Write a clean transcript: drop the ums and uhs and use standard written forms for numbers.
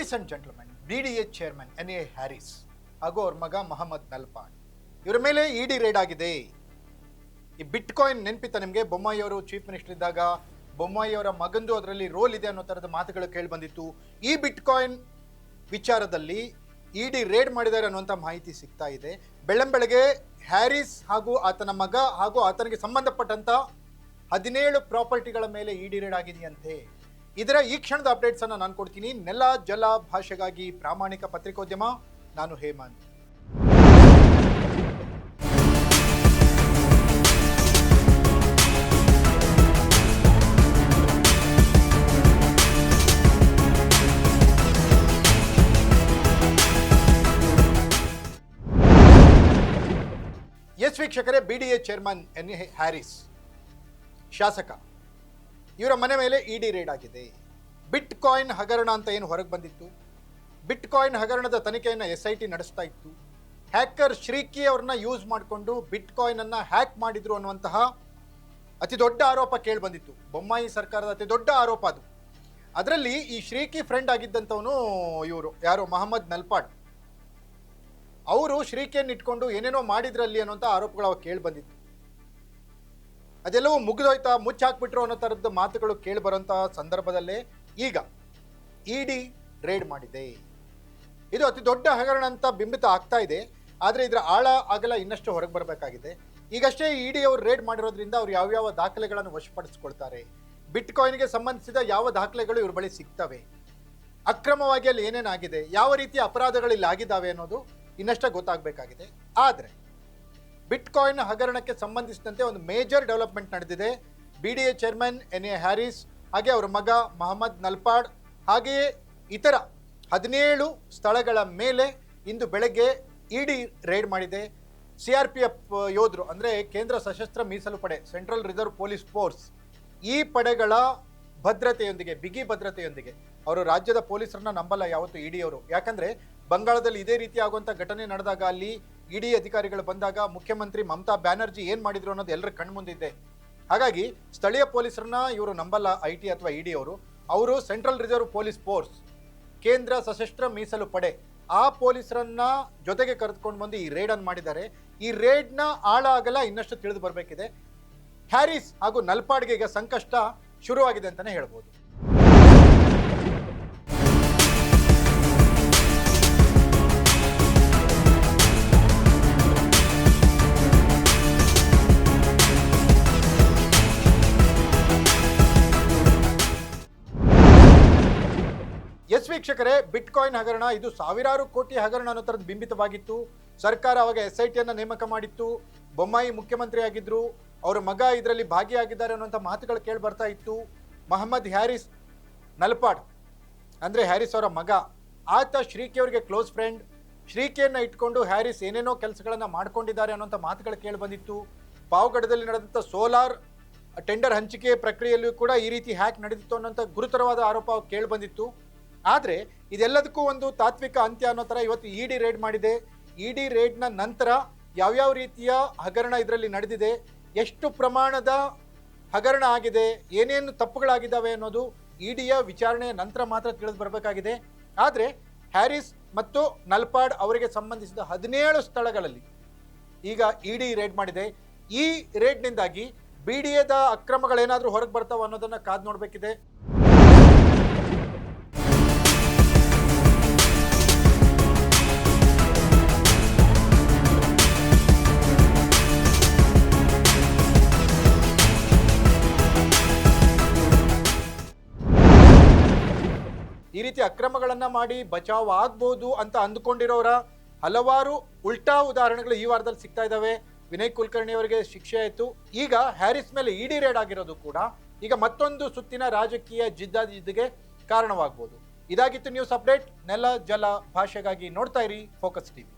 Ladies and gentlemen, BDA chairman NA Haris ಹಾಗೂ ಅವ್ರ ಮಗ ಮೊಹಮ್ಮದ್ ನಲ್ಪಾಡ್ ಇವರ ಮೇಲೆ ಇಡಿ ರೇಡ್ ಆಗಿದೆ. ಈ ಬಿಟ್ ಕಾಯಿನ್ ನೆನಪಿತ್ತ ನಿಮಗೆ? ಬೊಮ್ಮಾಯಿ ಅವರು ಚೀಫ್ ಮಿನಿಸ್ಟರ್ ಇದ್ದಾಗ ಬೊಮ್ಮಾಯಿ ಅವರ ಮಗಂದು ಅದರಲ್ಲಿ ರೋಲ್ ಇದೆ ಅನ್ನೋ ಥರದ ಮಾತುಗಳು ಕೇಳಿ ಬಂದಿತ್ತು. ಈ ಬಿಟ್ ಕಾಯಿನ್ ವಿಚಾರದಲ್ಲಿ ಇಡಿ ರೇಡ್ ಮಾಡಿದ್ದಾರೆ ಅನ್ನುವಂಥ ಮಾಹಿತಿ ಸಿಗ್ತಾ ಇದೆ. ಬೆಳ್ಳಂಬೆಳಗ್ಗೆ ಹ್ಯಾರಿಸ್ ಹಾಗೂ ಆತನ ಮಗ ಹಾಗೂ ಆತನಿಗೆ ಸಂಬಂಧಪಟ್ಟಂತ 17 ಪ್ರಾಪರ್ಟಿಗಳ ಮೇಲೆ ಇಡಿ ರೇಡ್ ಆಗಿದೆಯಂತೆ. ಇದರ ಈ ಕ್ಷಣದ ಅಪ್ಡೇಟ್ಸ್ ಅನ್ನು ನಾನು ಕೊಡ್ತೀನಿ. ನೆಲ ಜಲ ಭಾಷೆಗಾಗಿ ಪ್ರಾಮಾಣಿಕ ಪತ್ರಿಕೋದ್ಯಮ, ನಾನು ಹೇಮಂತ್. ಎಸ್ ವೀಕ್ಷಕರೇ, BDA ಚೇರ್ಮನ್ NA ಹ್ಯಾರಿಸ್ ಶಾಸಕ ಇವರ ಮನೆ ಮೇಲೆ ಇಡಿ ರೇಡ್ ಆಗಿದೆ. ಬಿಟ್ ಕಾಯಿನ್ ಹಗರಣ ಅಂತ ಏನು ಹೊರಗೆ ಬಂದಿತ್ತು, ಬಿಟ್ ಕಾಯಿನ್ ಹಗರಣದ ತನಿಖೆಯನ್ನು SIT ನಡೆಸ್ತಾ ಇತ್ತು. ಹ್ಯಾಕರ್ ಶ್ರೀಕಿ ಅವ್ರನ್ನ ಯೂಸ್ ಮಾಡಿಕೊಂಡು ಬಿಟ್ ಕಾಯಿನ್ ಅನ್ನ ಹ್ಯಾಕ್ ಮಾಡಿದ್ರು ಅನ್ನುವಂತಹ ಅತಿ ದೊಡ್ಡ ಆರೋಪ ಕೇಳಿ ಬಂದಿತ್ತು. ಬೊಮ್ಮಾಯಿ ಸರ್ಕಾರದ ಅತಿ ದೊಡ್ಡ ಆರೋಪ ಅದು. ಅದರಲ್ಲಿ ಈ ಶ್ರೀಕಿ ಫ್ರೆಂಡ್ ಆಗಿದ್ದಂಥವನು ಇವರು ಯಾರು, ಮೊಹಮ್ಮದ್ ನಲ್ಪಾಡ್. ಅವರು ಶ್ರೀಕಿಯನ್ನು ಇಟ್ಕೊಂಡು ಏನೇನೋ ಮಾಡಿದ್ರಲ್ಲಿ ಅನ್ನೋಂಥ ಆರೋಪಗಳು ಅವಾಗ ಕೇಳಿ ಬಂದಿತ್ತು. ಅದೆಲ್ಲವೂ ಮುಗಿದೋಯ್ತಾ, ಮುಚ್ಚಾಕ್ಬಿಟ್ರು ಅನ್ನೋ ಥರದ ಮಾತುಗಳು ಕೇಳಿ ಬರೋಂಥ ಸಂದರ್ಭದಲ್ಲೇ ಈಗ ಇಡಿ ರೇಡ್ ಮಾಡಿದೆ. ಇದು ಅತಿ ದೊಡ್ಡ ಹಗರಣ ಅಂತ ಬಿಂಬಿತ ಆಗ್ತಾ ಇದೆ. ಆದರೆ ಇದರ ಆಳ ಅಗಲ ಇನ್ನಷ್ಟು ಹೊರಗೆ ಬರಬೇಕಾಗಿದೆ. ಈಗಷ್ಟೇ ಇಡಿ ಅವರು ರೇಡ್ ಮಾಡಿರೋದ್ರಿಂದ ಅವ್ರು ಯಾವ್ಯಾವ ದಾಖಲೆಗಳನ್ನು ವಶಪಡಿಸ್ಕೊಳ್ತಾರೆ, ಬಿಟ್ ಕಾಯಿನ್ಗೆ ಸಂಬಂಧಿಸಿದ ಯಾವ ದಾಖಲೆಗಳು ಇವ್ರ ಬಳಿ ಸಿಗ್ತವೆ, ಅಕ್ರಮವಾಗಿ ಅಲ್ಲಿ ಏನೇನಾಗಿದೆ, ಯಾವ ರೀತಿಯ ಅಪರಾಧಗಳು ಇಲ್ಲಿ ಆಗಿದ್ದಾವೆ ಅನ್ನೋದು ಇನ್ನಷ್ಟೇ ಗೊತ್ತಾಗಬೇಕಾಗಿದೆ. ಆದರೆ ಬಿಟ್ ಕಾಯಿನ್ ಹಗರಣಕ್ಕೆ ಸಂಬಂಧಿಸಿದಂತೆ ಒಂದು ಮೇಜರ್ ಡೆವಲಪ್ಮೆಂಟ್ ನಡೆದಿದೆ. BDA ಚೇರ್ಮನ್ NA ಹ್ಯಾರಿಸ್ ಹಾಗೆ ಅವರ ಮಗ ಮೊಹಮ್ಮದ್ ನಲ್ಪಾಡ್ ಹಾಗೆಯೇ ಇತರ 17 ಸ್ಥಳಗಳ ಮೇಲೆ ಇಂದು ಬೆಳಗ್ಗೆ ಇಡಿ ರೇಡ್ ಮಾಡಿದೆ. CRPF ಯೋಧರು ಅಂದರೆ ಕೇಂದ್ರ ಸಶಸ್ತ್ರ ಮೀಸಲು ಪಡೆ, ಸೆಂಟ್ರಲ್ ರಿಸರ್ವ್ ಪೊಲೀಸ್ ಫೋರ್ಸ್, ಈ ಪಡೆಗಳ ಭದ್ರತೆಯೊಂದಿಗೆ, ಬಿಗಿ ಭದ್ರತೆಯೊಂದಿಗೆ ಅವರು ರಾಜ್ಯದ ಪೊಲೀಸರನ್ನ ನಂಬಲ್ಲ ಯಾವತ್ತು ಇಡಿ ಅವರು. ಯಾಕಂದ್ರೆ ಬಂಗಾಳದಲ್ಲಿ ಇದೇ ರೀತಿ ಆಗುವಂಥ ಘಟನೆ ನಡೆದಾಗ ಅಲ್ಲಿ ಇಡಿ ಅಧಿಕಾರಿಗಳು ಬಂದಾಗ ಮುಖ್ಯಮಂತ್ರಿ ಮಮತಾ ಬ್ಯಾನರ್ಜಿ ಏನು ಮಾಡಿದ್ರು ಅನ್ನೋದು ಎಲ್ಲರ ಕಣ್ಮುಂದಿದೆ. ಹಾಗಾಗಿ ಸ್ಥಳೀಯ ಪೊಲೀಸರನ್ನ ಇವರು ನಂಬಲ್ಲ IT ಅಥವಾ ಇಡಿ ಅವರು. ಅವರು ಸೆಂಟ್ರಲ್ ರಿಸರ್ವ್ ಪೊಲೀಸ್ ಫೋರ್ಸ್, ಕೇಂದ್ರ ಸಶಸ್ತ್ರ ಮೀಸಲು ಪಡೆ, ಆ ಪೊಲೀಸರನ್ನ ಜೊತೆಗೆ ಕರೆದುಕೊಂಡು ಬಂದು ಈ ರೇಡ್ ಅನ್ನು ಮಾಡಿದ್ದಾರೆ. ಈ ರೇಡ್ನ ಆಳ ಆಗಲ್ಲ ಇನ್ನಷ್ಟು ತಿಳಿದು ಬರಬೇಕಿದೆ. ಹ್ಯಾರಿಸ್ ಹಾಗೂ ನಲ್ಪಾಡ್ಗೆ ಈಗ ಸಂಕಷ್ಟ ಶುರುವಾಗಿದೆ ಅಂತಾನೆ ಹೇಳ್ಬೋದು. ಎಸ್ ವೀಕ್ಷಕರೇ, ಬಿಟ್ ಕಾಯಿನ್ ಹಗರಣ ಇದು ಸಾವಿರಾರು ಕೋಟಿ ಹಗರಣ ಅನ್ನೋ ಥರದ್ದು ಬಿಂಬಿತವಾಗಿತ್ತು. ಸರ್ಕಾರ ಅವಾಗ SIT ಅನ್ನು ನೇಮಕ ಮಾಡಿತ್ತು. ಬೊಮ್ಮಾಯಿ ಮುಖ್ಯಮಂತ್ರಿ ಆಗಿದ್ರು, ಅವರ ಮಗ ಇದರಲ್ಲಿ ಭಾಗಿಯಾಗಿದ್ದಾರೆ ಅನ್ನುವಂಥ ಮಾತುಗಳು ಕೇಳಿ ಬರ್ತಾ ಇತ್ತು. ಮೊಹಮ್ಮದ್ ಹ್ಯಾರಿಸ್ ನಲ್ಪಾಡ್ ಅಂದರೆ ಹ್ಯಾರಿಸ್ ಅವರ ಮಗ, ಆತ ಶ್ರೀಕಿ ಅವರಿಗೆ ಕ್ಲೋಸ್ ಫ್ರೆಂಡ್. ಶ್ರೀಕಿಯನ್ನು ಇಟ್ಕೊಂಡು ಹ್ಯಾರಿಸ್ ಏನೇನೋ ಕೆಲಸಗಳನ್ನು ಮಾಡ್ಕೊಂಡಿದ್ದಾರೆ ಅನ್ನೋಂಥ ಮಾತುಗಳು ಕೇಳಿ ಬಂದಿತ್ತು. ಪಾವಗಡದಲ್ಲಿ ನಡೆದಂಥ ಸೋಲಾರ್ ಟೆಂಡರ್ ಹಂಚಿಕೆ ಪ್ರಕ್ರಿಯೆಯಲ್ಲೂ ಕೂಡ ಈ ರೀತಿ ಹ್ಯಾಕ್ ನಡೆದಿತ್ತು ಅನ್ನೋಂಥ ಗುರುತರವಾದ ಆರೋಪ ಕೇಳಿ ಬಂದಿತ್ತು. ಆದರೆ ಇದೆಲ್ಲದಕ್ಕೂ ಒಂದು ತಾತ್ವಿಕ ಅಂತ್ಯ ಅನ್ನೋ ಥರ ಇವತ್ತು ಇಡಿ ರೇಡ್ ಮಾಡಿದೆ. ಇಡಿ ರೇಡ್ನ ನಂತರ ಯಾವ್ಯಾವ ರೀತಿಯ ಹಗರಣ ಇದರಲ್ಲಿ ನಡೆದಿದೆ, ಎಷ್ಟು ಪ್ರಮಾಣದ ಹಗರಣ ಆಗಿದೆ, ಏನೇನು ತಪ್ಪುಗಳಾಗಿದ್ದಾವೆ ಅನ್ನೋದು ಇಡಿಯ ವಿಚಾರಣೆಯ ನಂತರ ಮಾತ್ರ ತಿಳಿದು ಬರಬೇಕಾಗಿದೆ. ಆದರೆ ಹ್ಯಾರಿಸ್ ಮತ್ತು ನಲ್ಪಾಡ್ ಅವರಿಗೆ ಸಂಬಂಧಿಸಿದ 17 ಸ್ಥಳಗಳಲ್ಲಿ ಈಗ ಇಡಿ ರೇಡ್ ಮಾಡಿದೆ. ಈ ರೇಡ್ನಿಂದಾಗಿ BDAದ ಅಕ್ರಮಗಳೇನಾದರೂ ಹೊರಗೆ ಬರ್ತಾವ ಅನ್ನೋದನ್ನು ಕಾದು ನೋಡಬೇಕಿದೆ. ಈ ರೀತಿ ಅಕ್ರಮಗಳನ್ನ ಮಾಡಿ ಬಚಾವ್ ಆಗ್ಬೋದು ಅಂತ ಅಂದುಕೊಂಡಿರೋರ ಹಲವಾರು ಉಲ್ಟಾ ಉದಾಹರಣೆಗಳು ಈ ವಾರದಲ್ಲಿ ಸಿಗ್ತಾ ಇದ್ದಾವೆ. ವಿನಯ್ ಕುಲಕರ್ಣಿ ಅವರಿಗೆ ಶಿಕ್ಷೆ ಆಯಿತು. ಈಗ ಹ್ಯಾರಿಸ್ ಮೇಲೆ ಇಡಿ ರೇಡ್ ಆಗಿರೋದು ಕೂಡ ಈಗ ಮತ್ತೊಂದು ಸುತ್ತಿನ ರಾಜಕೀಯ ಜಿದ್ದಾಜಿದ್ದಿಗೆ ಕಾರಣವಾಗಬಹುದು. ಇದಾಗಿತ್ತು ನ್ಯೂಸ್ ಅಪ್ಡೇಟ್. ನೆಲ ಜಲ ಭಾಷೆಗಾಗಿ ನೋಡ್ತಾ ಇರಿ ಫೋಕಸ್ TV.